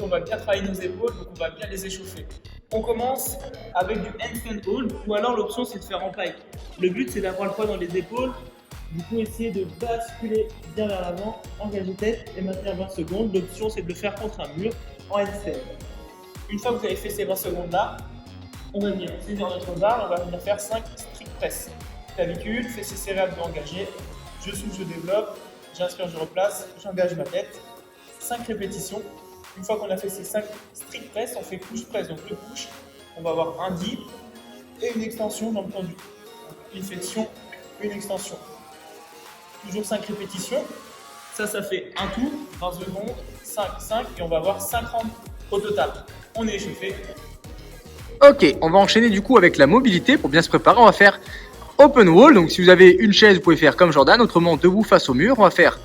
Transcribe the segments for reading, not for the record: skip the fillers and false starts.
on va bien travailler nos épaules, donc on va bien les échauffer. On commence avec du handstand hold, ou alors l'option c'est de faire en pike. Le but c'est d'avoir le poids dans les épaules. Du coup, essayez de basculer bien vers l'avant, engager tête et maintenir 20 secondes. L'option c'est de le faire contre un mur en handstand. Une fois que vous avez fait ces 20 secondes là, on va venir saisir notre barre, on va venir faire 5 strict press. Clavicule, fessiers serrés, abdos engagés. Je souffle, je développe, j'inspire, je replace, j'engage ma tête. 5 répétitions. Une fois qu'on a fait ces 5 strict press, on fait push press. Donc le push, on va avoir un dip et une extension jambes tendues. Une flexion, une extension. Toujours 5 répétitions. Ça fait un tour, 20 secondes, 5, 5 et on va avoir 50 au total. On est échauffé. Ok, on va enchaîner du coup avec la mobilité pour bien se préparer. On va faire open wall. Donc si vous avez une chaise, vous pouvez faire comme Jordan, autrement debout face au mur. On va faire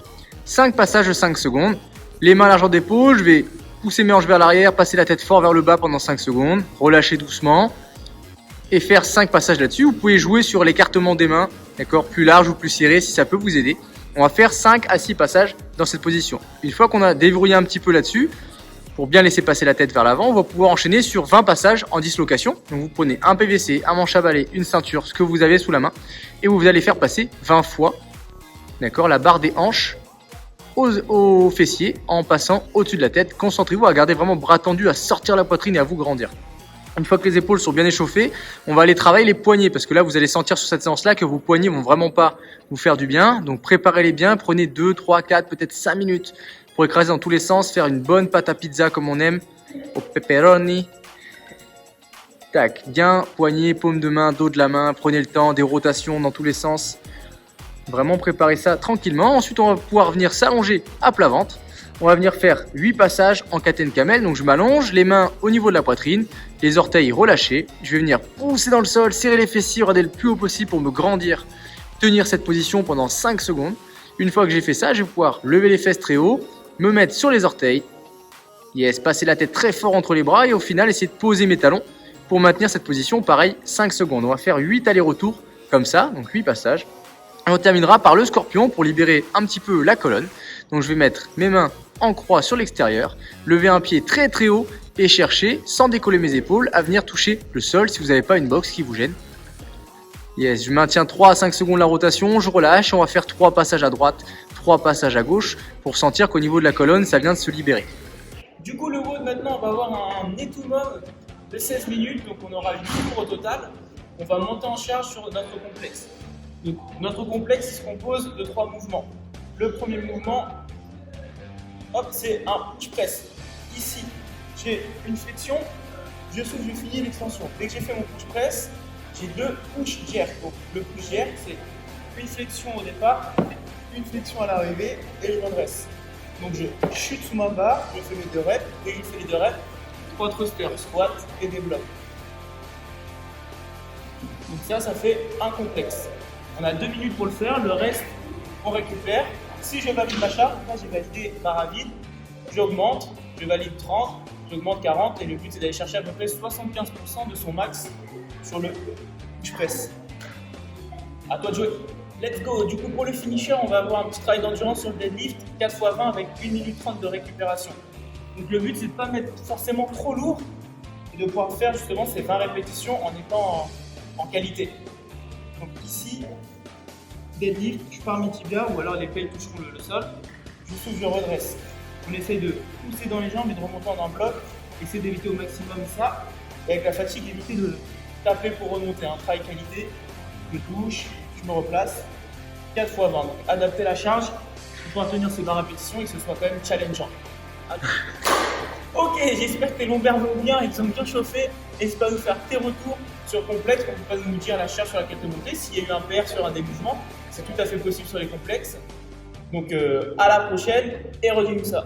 5 passages de 5 secondes. Les mains à largeur d'épaule, je vais pousser mes hanches vers l'arrière, passer la tête fort vers le bas pendant 5 secondes, relâcher doucement et faire 5 passages là-dessus. Vous pouvez jouer sur l'écartement des mains, d'accord, plus large ou plus serré si ça peut vous aider. On va faire 5 à 6 passages dans cette position. Une fois qu'on a déverrouillé un petit peu là-dessus, pour bien laisser passer la tête vers l'avant, on va pouvoir enchaîner sur 20 passages en dislocation. Donc vous prenez un PVC, un manche à balai, une ceinture, ce que vous avez sous la main, et vous allez faire passer 20 fois, d'accord, la barre des hanches aux fessiers en passant au-dessus de la tête. Concentrez-vous à garder vraiment bras tendus, à sortir la poitrine et à vous grandir. Une fois que les épaules sont bien échauffées, on va aller travailler les poignets parce que là, vous allez sentir sur cette séance-là que vos poignets vont vraiment pas vous faire du bien. Donc préparez-les bien, prenez 2, 3, 4, peut-être 5 minutes pour écraser dans tous les sens, faire une bonne pâte à pizza comme on aime, au pepperoni. Tac, bien, poignet, paume de main, dos de la main, prenez le temps, des rotations dans tous les sens. Vraiment préparer ça tranquillement. Ensuite, on va pouvoir venir s'allonger à plat ventre. On va venir faire 8 passages en Katen Camel. Donc je m'allonge, les mains au niveau de la poitrine, les orteils relâchés. Je vais venir pousser dans le sol, serrer les fessiers, regarder le plus haut possible pour me grandir. Tenir cette position pendant 5 secondes. Une fois que j'ai fait ça, je vais pouvoir lever les fesses très haut, me mettre sur les orteils. Yes, passer la tête très fort entre les bras et au final, essayer de poser mes talons pour maintenir cette position. Pareil, 5 secondes. On va faire 8 allers-retours comme ça, donc 8 passages. Et on terminera par le scorpion pour libérer un petit peu la colonne. Donc je vais mettre mes mains en croix sur l'extérieur, lever un pied très très haut et chercher, sans décoller mes épaules, à venir toucher le sol si vous n'avez pas une boxe qui vous gêne. Yes, je maintiens 3 à 5 secondes la rotation, je relâche, on va faire 3 passages à droite, 3 passages à gauche pour sentir qu'au niveau de la colonne, ça vient de se libérer. Du coup, le WOD maintenant, on va avoir un étoumum de 16 minutes, donc on aura 8 tours au total. On va monter en charge sur notre complexe. Donc, notre complexe se compose de 3 mouvements. Le premier mouvement, hop, c'est un push press. Ici, j'ai une flexion, je souffle, je finis l'extension. Dès que j'ai fait mon push press, j'ai 2 push jerk. Donc, le push jerk, c'est une flexion au départ, une flexion à l'arrivée et je redresse. Donc, je chute sous ma barre, je fais mes 2 reps. Dès que je fais les 2 reps, 3 thrusters, squat et développe. Donc, ça fait un complexe. On a 2 minutes pour le faire, le reste, on récupère. Si je valide ma charge, là j'ai validé barre à vide, j'augmente, je valide 30, j'augmente 40 et le but c'est d'aller chercher à peu près 75% de son max sur le push press. À toi de jouer. Let's go. Du coup pour le finisher, on va avoir un petit travail d'endurance sur le deadlift, 4 x 20 avec 1 minute 30 de récupération. Donc le but c'est de ne pas mettre forcément trop lourd et de pouvoir faire justement ces 20 répétitions en étant en qualité. Donc ici, deadlift, je pars mes tibias ou alors les pelles toucheront le sol. Je souffle, je redresse. On essaye de pousser dans les jambes et de remonter en un bloc. Essayer d'éviter au maximum ça. Et avec la fatigue, éviter de taper pour remonter. Un travail qualité, je touche, je me replace. 4 x 20. Donc adapter la charge pour pouvoir tenir ces 20 répétitions et que ce soit quand même challengeant. Ok, j'espère que tes lombaires vont bien et qu'ils ont bien chauffé. N'hésite pas à nous faire tes retours sur complexe pour pas nous dire la charge sur laquelle te monter. S'il y a eu un PR sur un des mouvements, c'est tout à fait possible sur les complexes. Donc à la prochaine et redis-nous ça.